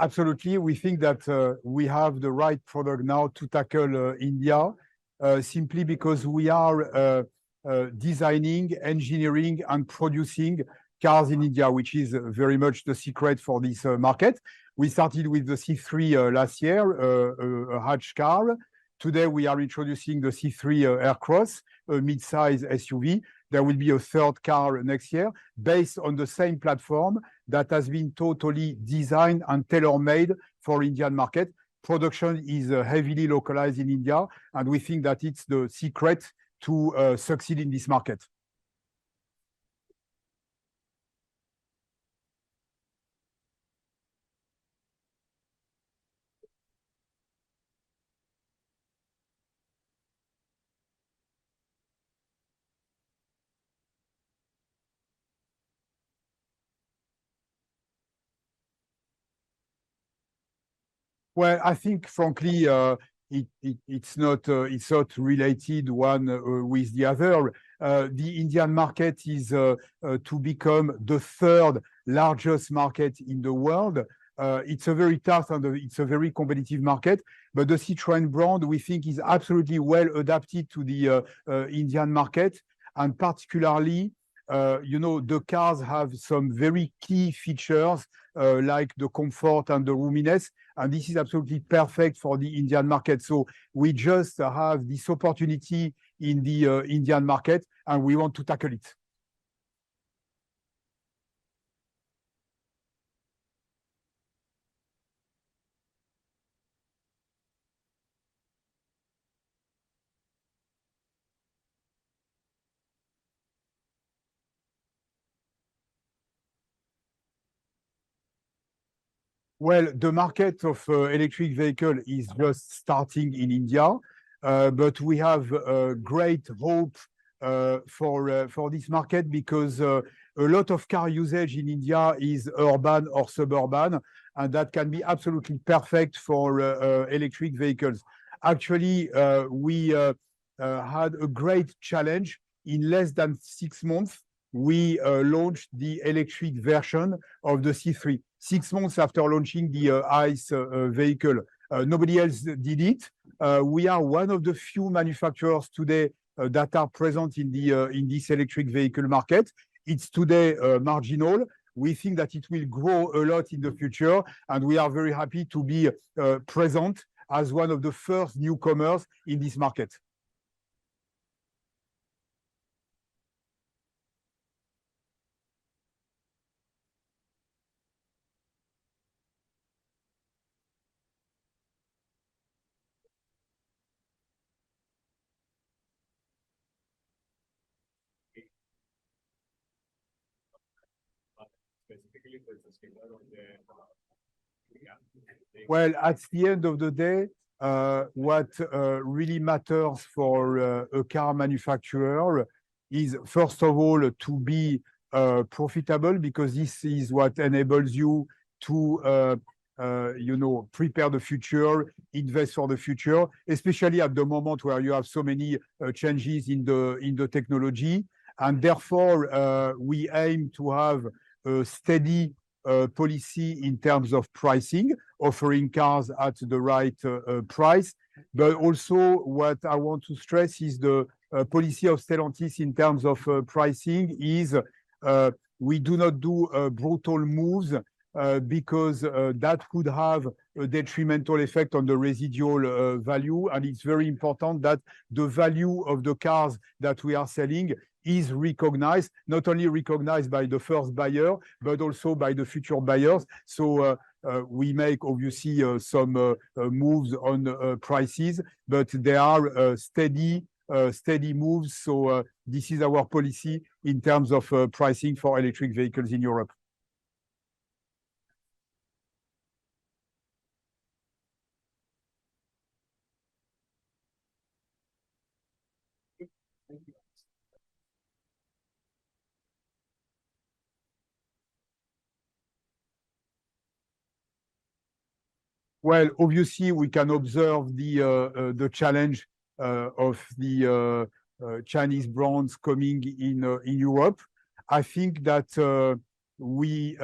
Absolutely. We think that we have the right product now to tackle India, simply because we are designing, engineering, and producing cars in India, which is very much the secret for this market. We started with the C3 last year, a hatch car. Today, we are introducing the C3 Aircross, a mid-size SUV. There will be a third car next year based on the same platform that has been totally designed and tailor-made for Indian market. Production is heavily localized in India, and we think that it's the secret to succeed in this market. Well, I think, frankly, it's not related one with the other. The Indian market is to become the third largest market in the world. It's a very tough and it's a very competitive market, but the Citroën brand, we think, is absolutely well adapted to the Indian market, and particularly, the cars have some very key features like the comfort and the roominess, and this is absolutely perfect for the Indian market. So we just have this opportunity in the Indian market, and we want to tackle it. Well, the market of electric vehicle is just starting in India, but we have great hope for this market because a lot of car usage in India is urban or suburban, and that can be absolutely perfect for electric vehicles. Actually, we had a great challenge. In less than 6 months, we launched the electric version of the C3. 6 months after launching the ICE vehicle. Nobody else did it. We are one of the few manufacturers today that are present in this electric vehicle market. It's today marginal. We think that it will grow a lot in the future, and we are very happy to be present as one of the first newcomers in this market. Well, at the end of the day, what really matters for a car manufacturer is, first of all, to be profitable, because this is what enables you to prepare the future, invest for the future, especially at the moment where you have so many changes in the technology. And therefore, we aim to have a steady policy in terms of pricing, offering cars at the right price. But also, what I want to stress is the policy of Stellantis in terms of pricing is we do not do brutal moves because that could have a detrimental effect on the residual value. And it's very important that the value of the cars that we are selling is recognized, not only recognized by the first buyer, but also by the future buyers. So we make, obviously, some moves on prices, but they are steady moves. So this is our policy in terms of pricing for electric vehicles in Europe. Well, obviously, we can observe the challenge of the Chinese brands coming in Europe. I think that we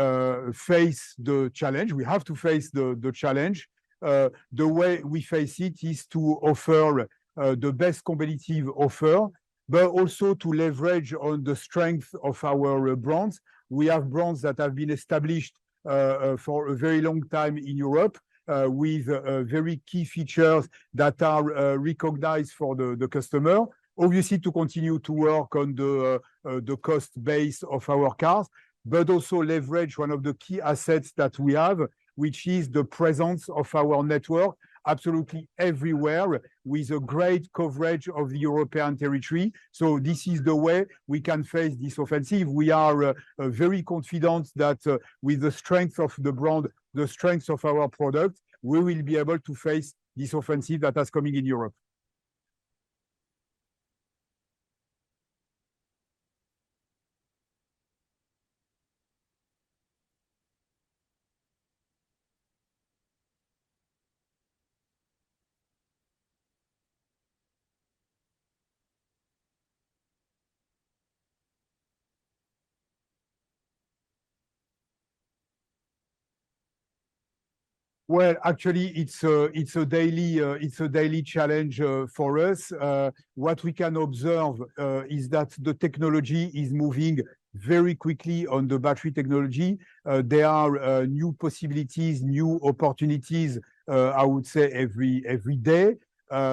face the challenge. We have to face the challenge. The way we face it is to offer the best competitive offer, but also to leverage on the strength of our brands. We have brands that have been established for a very long time in Europe, with very key features that are recognized for the customer. Obviously, to continue to work on the cost base of our cars, but also leverage one of the key assets that we have, which is the presence of our network absolutely everywhere, with a great coverage of the European territory. So this is the way we can face this offensive. We are very confident that with the strength of the brand, the strength of our product, we will be able to face this offensive that is coming in Europe. Well, actually, it's a daily challenge for us. What we can observe is that the technology is moving very quickly on the battery technology. There are new possibilities, new opportunities, I would say, every day.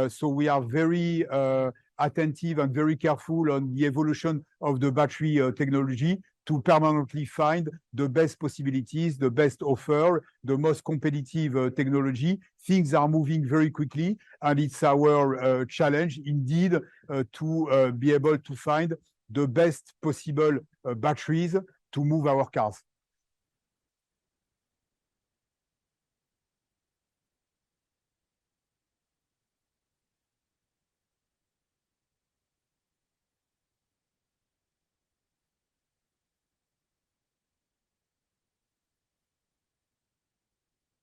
So we are very attentive and very careful on the evolution of the battery technology to permanently find the best possibilities, the best offer, the most competitive technology. Things are moving very quickly, and it's our challenge indeed to be able to find the best possible batteries to move our cars.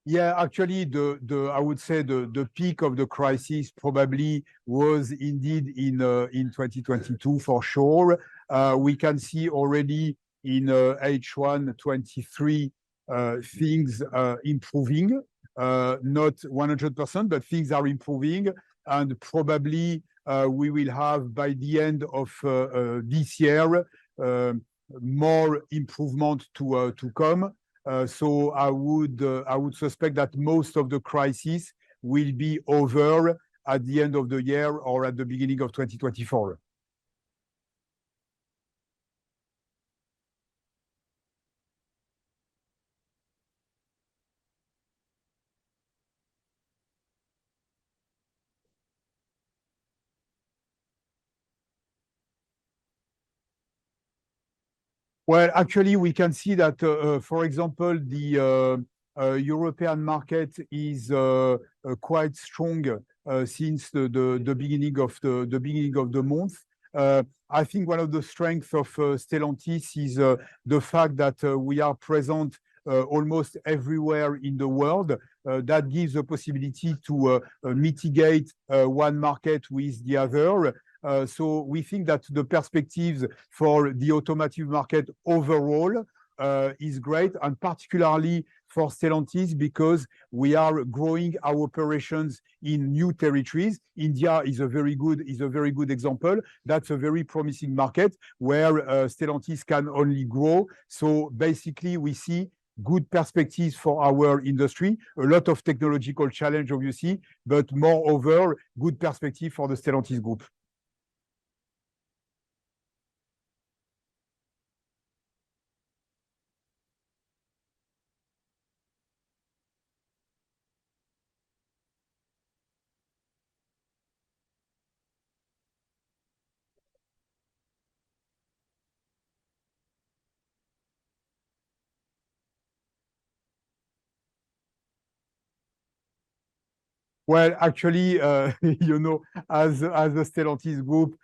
Yeah, actually, I would say the peak of the crisis probably was indeed in 2022 for sure. We can see already in H1 23 things improving, not 100%, but things are improving, and probably we will have by the end of this year more improvement to come. So I would suspect that most of the crisis will be over at the end of the year or at the beginning of 2024. Well, actually, we can see that, for example, the European market is quite strong since the beginning of the month. I think one of the strengths of Stellantis is the fact that we are present almost everywhere in the world. That gives a possibility to mitigate one market with the other. So we think that the perspectives for the automotive market overall is great, and particularly for Stellantis, because we are growing our operations in new territories. India is a very good example. That's a very promising market where Stellantis can only grow. So basically, we see good perspectives for our industry, a lot of technological challenge, obviously, but moreover, good perspective for the Stellantis group. Well, actually, you know, as a Stellantis group,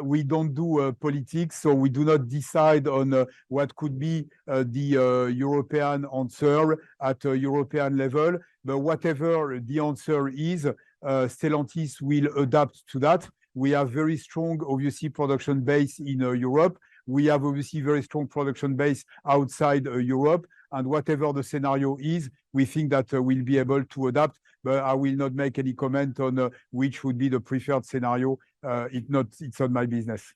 we don't do politics, so we do not decide on what could be the European answer at a European level. But whatever the answer is, Stellantis will adapt to that. We have very strong, obviously, production base in Europe. We have obviously very strong production base outside Europe, and whatever the scenario is, we think that we'll be able to adapt. But I will not make any comment on which would be the preferred scenario. It's not my business.